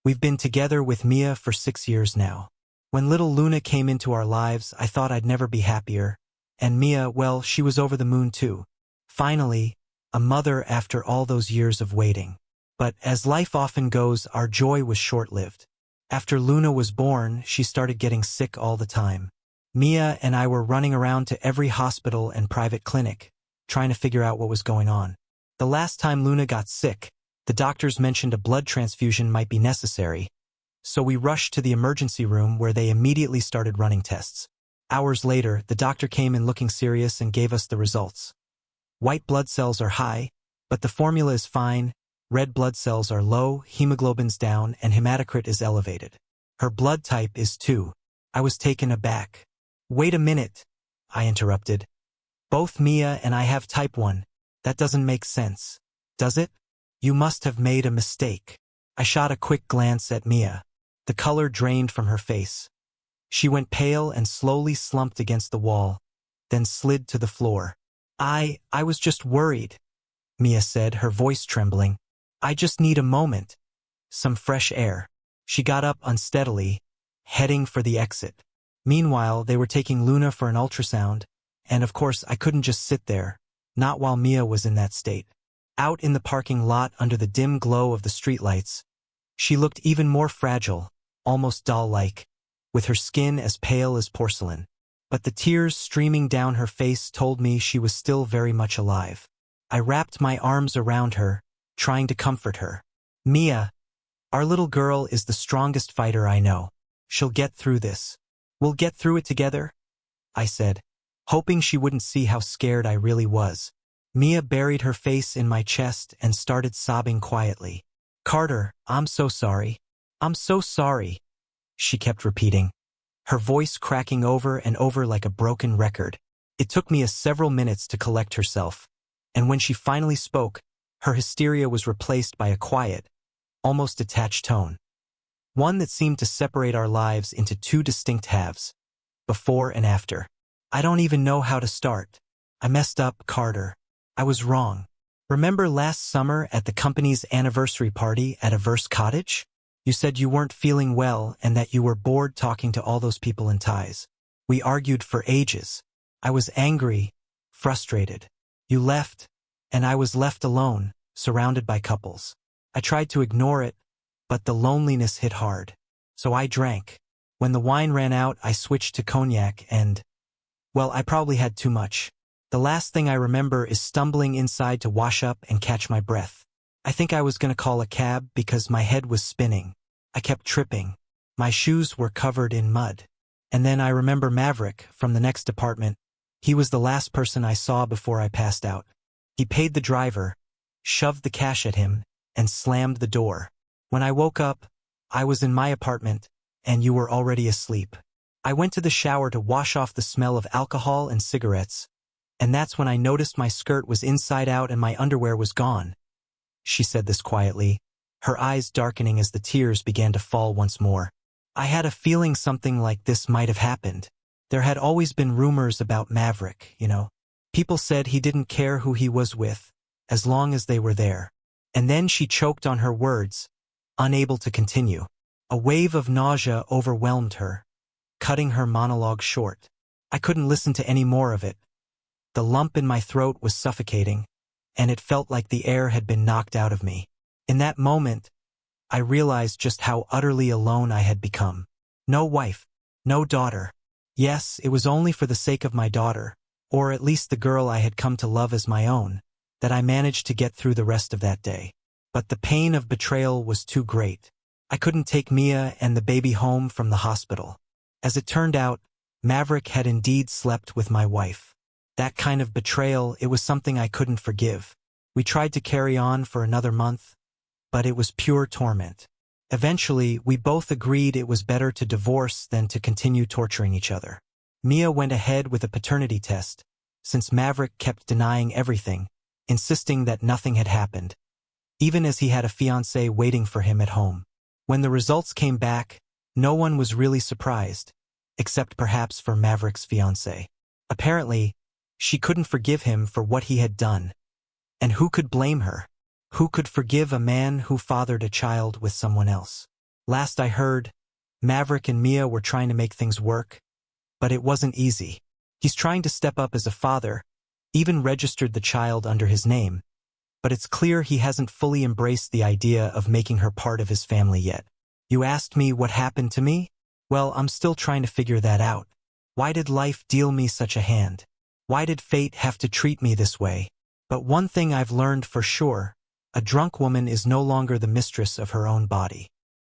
We've been together with Mia for 6 years now. When little Luna came into our lives, I thought I'd never be happier. And Mia, well, she was over the moon too. Finally, a mother after all those years of waiting. But as life often goes, our joy was short-lived. After Luna was born, she started getting sick all the time. Mia and I were running around to every hospital and private clinic, trying to figure out what was going on. The last time Luna got sick, the doctors mentioned a blood transfusion might be necessary, so we rushed to the emergency room where they immediately started running tests. Hours later, the doctor came in looking serious and gave us the results. White blood cells are high, but the formula is fine. Red blood cells are low, hemoglobin's down, and hematocrit is elevated. Her blood type is 2. I was taken aback. Wait a minute, I interrupted. Both Mia and I have type 1. That doesn't make sense, does it? You must have made a mistake. I shot a quick glance at Mia. The color drained from her face. She went pale and slowly slumped against the wall, then slid to the floor. I was just worried, Mia said, her voice trembling. I just need a moment. Some fresh air. She got up unsteadily, heading for the exit. Meanwhile, they were taking Luna for an ultrasound, and of course I couldn't just sit there, not while Mia was in that state. Out in the parking lot under the dim glow of the streetlights, she looked even more fragile, almost doll-like, with her skin as pale as porcelain. But the tears streaming down her face told me she was still very much alive. I wrapped my arms around her, trying to comfort her. Mia, our little girl is the strongest fighter I know. She'll get through this. We'll get through it together, I said, hoping she wouldn't see how scared I really was. Mia buried her face in my chest and started sobbing quietly. Carter, I'm so sorry. I'm so sorry, she kept repeating, her voice cracking over and over like a broken record. It took Mia several minutes to collect herself, and when she finally spoke, her hysteria was replaced by a quiet, almost detached tone. One that seemed to separate our lives into 2 distinct halves, before and after. I don't even know how to start. I messed up, Carter. I was wrong. Remember last summer at the company's anniversary party at Averse Cottage? You said you weren't feeling well and that you were bored talking to all those people in ties. We argued for ages. I was angry, frustrated. You left, and I was left alone, surrounded by couples. I tried to ignore it, but the loneliness hit hard. So I drank. When the wine ran out, I switched to cognac and, well, I probably had too much. The last thing I remember is stumbling inside to wash up and catch my breath. I think I was going to call a cab because my head was spinning. I kept tripping. My shoes were covered in mud. And then I remember Maverick from the next apartment. He was the last person I saw before I passed out. He paid the driver, shoved the cash at him, and slammed the door. When I woke up, I was in my apartment, and you were already asleep. I went to the shower to wash off the smell of alcohol and cigarettes, and that's when I noticed my skirt was inside out and my underwear was gone. She said this quietly, her eyes darkening as the tears began to fall once more. I had a feeling something like this might have happened. There had always been rumors about Maverick, you know. People said he didn't care who he was with, as long as they were there. And then she choked on her words, unable to continue. A wave of nausea overwhelmed her, cutting her monologue short. I couldn't listen to any more of it. The lump in my throat was suffocating, and it felt like the air had been knocked out of me. In that moment, I realized just how utterly alone I had become. No wife, no daughter. Yes, it was only for the sake of my daughter, or at least the girl I had come to love as my own, that I managed to get through the rest of that day. But the pain of betrayal was too great. I couldn't take Mia and the baby home from the hospital. As it turned out, Maverick had indeed slept with my wife. That kind of betrayal, it was something I couldn't forgive. We tried to carry on for another month, but it was pure torment. Eventually, we both agreed it was better to divorce than to continue torturing each other. Mia went ahead with a paternity test, since Maverick kept denying everything, insisting that nothing had happened, even as he had a fiancée waiting for him at home. When the results came back, no one was really surprised, except perhaps for Maverick's fiancée. Apparently, she couldn't forgive him for what he had done. And who could blame her? Who could forgive a man who fathered a child with someone else? Last I heard, Maverick and Mia were trying to make things work, but it wasn't easy. He's trying to step up as a father, even registered the child under his name, but it's clear he hasn't fully embraced the idea of making her part of his family yet. You asked me what happened to me? Well, I'm still trying to figure that out. Why did life deal me such a hand? Why did fate have to treat me this way? But one thing I've learned for sure, a drunk woman is no longer the mistress of her own body.